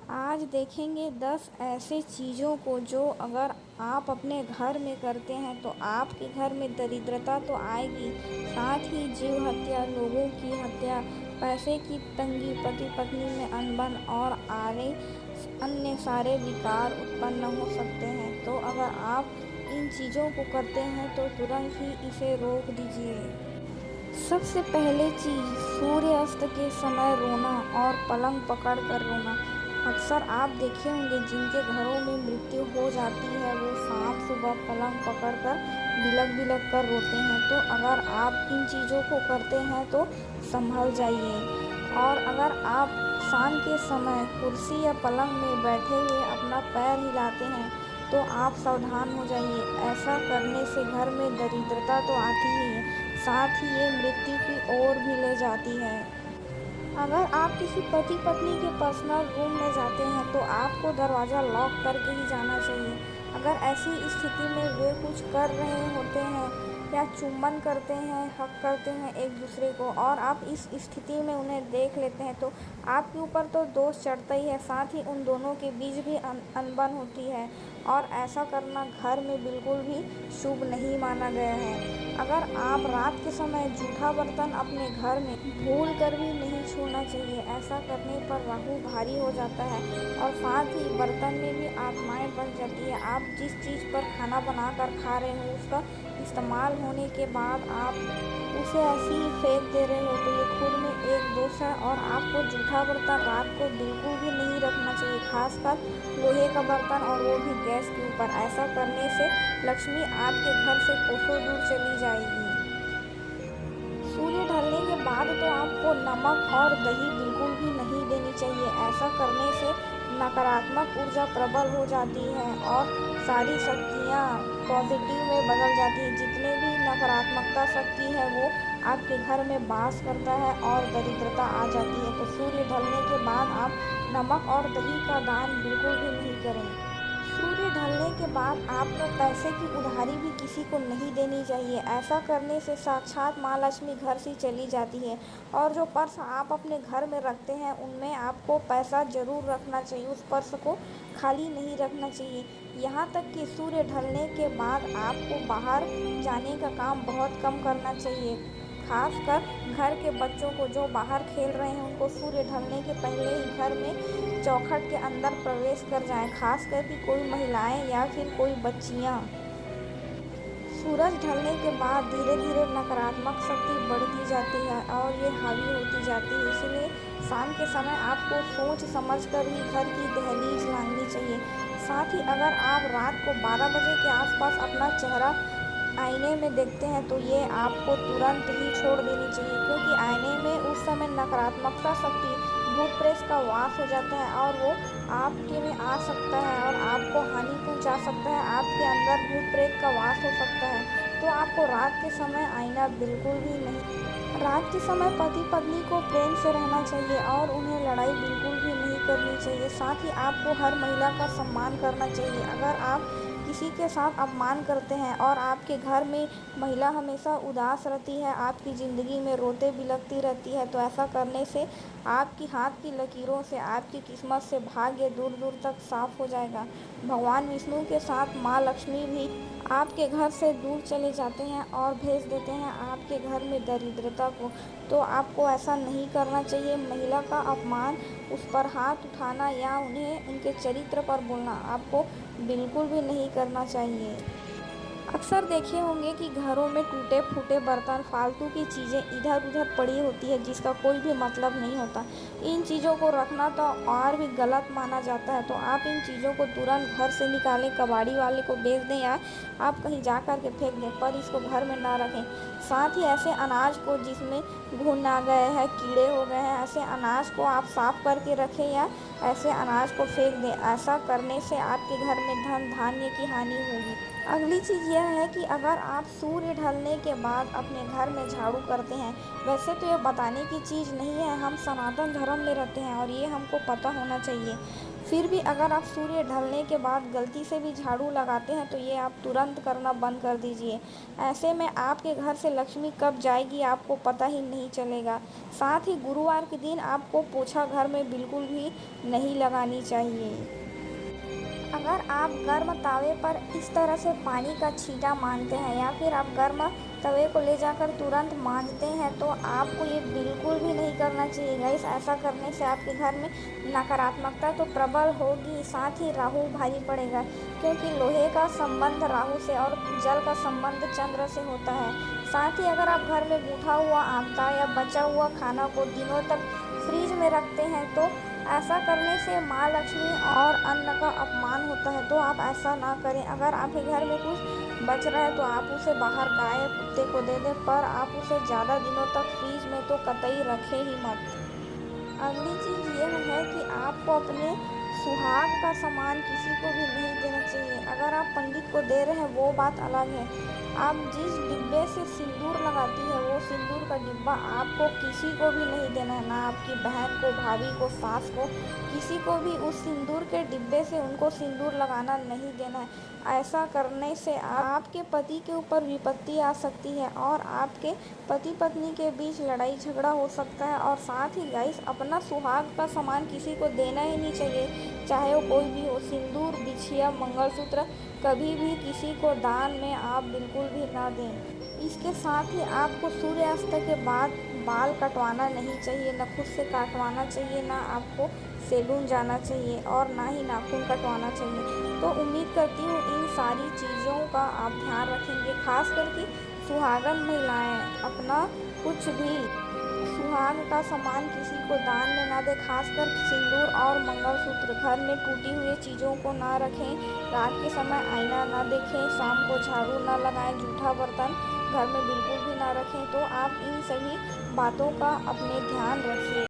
आज देखेंगे 10 ऐसे चीज़ों को जो अगर आप अपने घर में करते हैं तो आपके घर में दरिद्रता तो आएगी, साथ ही जीव हत्या, लोगों की हत्या, पैसे की तंगी, पति-पत्नी में अनबन और अन्य सारे विकार उत्पन्न हो सकते हैं। तो अगर आप इन चीज़ों को करते हैं तो तुरंत ही इसे रोक दीजिए। सबसे पहले चीज़ सूर्यास्त के समय रोना और पलंग पकड़ कर रोना। अक्सर आप देखे होंगे जिनके घरों में मृत्यु हो जाती है वो शाम सुबह पलंग पकड़ कर बिलख बिलख कर रोते हैं। तो अगर आप इन चीज़ों को करते हैं तो संभल जाइए। और अगर आप शाम के समय कुर्सी या पलंग में बैठे हुए अपना पैर हिलाते हैं तो आप सावधान हो जाइए। ऐसा करने से घर में दरिद्रता तो आती ही है, साथ ही ये मृत्यु की ओर भी ले जाती है। अगर आप किसी पति पत्नी के पर्सनल रूम में जाते हैं तो आपको दरवाज़ा लॉक करके ही जाना चाहिए। अगर ऐसी स्थिति में वे कुछ कर रहे होते हैं या चुम्बन करते हैं, हक करते हैं एक दूसरे को और आप इस स्थिति में उन्हें देख लेते हैं तो आपके ऊपर तो दोष चढ़ता ही है, साथ ही उन दोनों के बीच भी अनबन होती है और ऐसा करना घर में बिल्कुल भी शुभ नहीं माना गया है। अगर आप रात के समय जूठा बर्तन अपने घर में भूल कर भी नहीं छूना चाहिए। ऐसा करने पर राहु भारी हो जाता है और साथ ही बर्तन में भी आत्माएं बस जाती है। आप जिस चीज़ पर खाना बना कर खा रहे हो उसका इस्तेमाल होने के बाद आप उसे ऐसे ही फेंक दे रहे हो तो ये खुद में एक दोष है और आपको जूठा बर्तन रात को बिल्कुल भी नहीं रखना चाहिए, खासकर लोहे का बर्तन और वो भी गैस के ऊपर। ऐसा करने से लक्ष्मी आपके घर से कोसों दूर चली जाएगी। सूर्य ढलने के बाद तो आपको नमक और दही बिल्कुल भी नहीं देनी चाहिए। ऐसा करने से नकारात्मक ऊर्जा प्रबल हो जाती है और सारी शक्तियाँ पॉजिटिव में बदल जाती है। जितने भी नकारात्मकता शक्ति है वो आपके घर में वास करता है और दरिद्रता आ जाती है। तो सूर्य ढलने के बाद आप नमक और दही का दान बिल्कुल भी नहीं करें। सूर्य ढलने के बाद आपको पैसे की उधारी भी किसी को नहीं देनी चाहिए। ऐसा करने से साक्षात माँ लक्ष्मी घर से चली जाती है और जो पर्स आप अपने घर में रखते हैं उनमें आपको पैसा ज़रूर रखना चाहिए, उस पर्स को खाली नहीं रखना चाहिए। यहाँ तक कि सूर्य ढलने के बाद आपको बाहर जाने का काम बहुत कम करना चाहिए। खासकर घर के बच्चों को जो बाहर खेल रहे हैं उनको सूर्य ढलने के पहले ही घर में चौखट के अंदर प्रवेश कर जाएं, खासकर कि कोई महिलाएं या फिर कोई बच्चियां। सूरज ढलने के बाद धीरे धीरे नकारात्मक शक्ति बढ़ती जाती है और ये हावी होती जाती है, इसलिए शाम के समय आपको सोच समझ कर ही घर की दहलीज लांघनी चाहिए। साथ ही अगर आप रात को 12 बजे के आसपास अपना चेहरा आईने में देखते हैं तो ये आपको तुरंत ही छोड़ देनी चाहिए, क्योंकि आईने में उस समय नकारात्मकता शक्ति भूत प्रेत का वास हो जाता है और वो आपके में आ सकता है और आपको हानि पहुंचा सकता है। आपके अंदर भूत प्रेत का वास हो सकता है। तो आपको रात के समय आईना बिल्कुल भी नहीं, रात के समय पति पत्नी को प्रेम से रहना चाहिए और उन्हें लड़ाई बिल्कुल भी नहीं करनी चाहिए। साथ ही आपको हर महिला का सम्मान करना चाहिए। अगर आप किसी के साथ अपमान करते हैं और आपके घर में महिला हमेशा उदास रहती है, आपकी ज़िंदगी में रोते बिलखती रहती है, तो ऐसा करने से आपकी हाथ की लकीरों से आपकी किस्मत से भाग्य दूर दूर तक साफ हो जाएगा। भगवान विष्णु के साथ माँ लक्ष्मी भी आपके घर से दूर चले जाते हैं और भेज देते हैं आपके घर में दरिद्रता को। तो आपको ऐसा नहीं करना चाहिए। महिला का अपमान, उस पर हाथ उठाना या उन्हें उनके चरित्र पर बोलना आपको बिल्कुल भी नहीं करना चाहिए। अक्सर देखे होंगे कि घरों में टूटे फूटे बर्तन, फालतू की चीज़ें इधर उधर पड़ी होती है जिसका कोई भी मतलब नहीं होता। इन चीज़ों को रखना तो और भी गलत माना जाता है। तो आप इन चीज़ों को तुरंत घर से निकालें, कबाड़ी वाले को बेच दें या आप कहीं जा कर के फेंक दें, पर इसको घर में ना रखें। साथ ही ऐसे अनाज को जिसमें घुन आ गए हैं, कीड़े हो गए हैं, ऐसे अनाज को आप साफ करके रखें या ऐसे अनाज को फेंक दें। ऐसा करने से आपके घर में धन धान्य की हानि होगी। अगली चीज़ यह है कि अगर आप सूर्य ढलने के बाद अपने घर में झाड़ू करते हैं, वैसे तो ये बताने की चीज़ नहीं है, हम सनातन धर्म में रहते हैं और ये हमको पता होना चाहिए। फिर भी अगर आप सूर्य ढलने के बाद गलती से भी झाड़ू लगाते हैं तो ये आप तुरंत करना बंद कर दीजिए। ऐसे में आपके घर से लक्ष्मी कब जाएगी आपको पता ही नहीं चलेगा। साथ ही गुरुवार के दिन आपको पोछा घर में बिल्कुल भी नहीं लगानी चाहिए। अगर आप गर्म तवे पर इस तरह से पानी का छींटा मारते हैं या फिर आप गर्म तवे को ले जाकर तुरंत मांजते हैं तो आपको ये बिल्कुल भी नहीं करना चाहिए गाइस। ऐसा करने से आपके घर में नकारात्मकता तो प्रबल होगी, साथ ही राहु भारी पड़ेगा, क्योंकि लोहे का संबंध राहु से और जल का संबंध चंद्र से होता है। साथ ही अगर आप घर में गूंथा हुआ आमता या बचा हुआ खाना को दिनों तक फ्रिज में रखते हैं तो ऐसा करने से माँ लक्ष्मी और अन्न का अपमान होता है, तो आप ऐसा ना करें। अगर आपके घर में कुछ बच रहा है तो आप उसे बाहर गाय या कुत्ते को दे दें, पर आप उसे ज़्यादा दिनों तक फ्रीज में तो कतई रखें ही मत। अगली चीज़ यह है कि आपको अपने सुहाग का सामान किसी को भी नहीं देना चाहिए। अगर आप पंडित को दे रहे हैं वो बात अलग है। आप जिस डिब्बे से सिंदूर लगाती है वो सिंदूर का डिब्बा आपको किसी को भी नहीं देना है, ना आपकी बहन को, भाभी को, सास को, किसी को भी उस सिंदूर के डिब्बे से उनको सिंदूर लगाना नहीं देना है। ऐसा करने से आपके पति के ऊपर विपत्ति आ सकती है और आपके पति पत्नी के बीच लड़ाई झगड़ा हो सकता है। और साथ ही गाइस, अपना सुहाग का सामान किसी को देना ही नहीं चाहिए, चाहे वो कोई भी हो। सिंदूर, बिछिया, मंगलसूत्र कभी भी किसी को दान में आप बिल्कुल भी ना दें। इसके साथ ही आपको सूर्यास्त के बाद बाल कटवाना नहीं चाहिए, न खुद से काटवाना चाहिए, ना आपको सैलून जाना चाहिए और ना ही नाखून कटवाना चाहिए। तो उम्मीद करती हूँ इन सारी चीज़ों का आप ध्यान रखेंगे, खास करके सुहागन महिलाएं अपना कुछ भी सुहाग का सामान किसी को दान में ना दें, खासकर सिंदूर और मंगलसूत्र। घर में टूटी हुई चीज़ों को ना रखें, रात के समय आईना ना देखें, शाम को झाड़ू ना लगाएं, जूठा बर्तन घर में बिल्कुल भी ना रखें। तो आप इन सभी बातों का अपने ध्यान रखिए।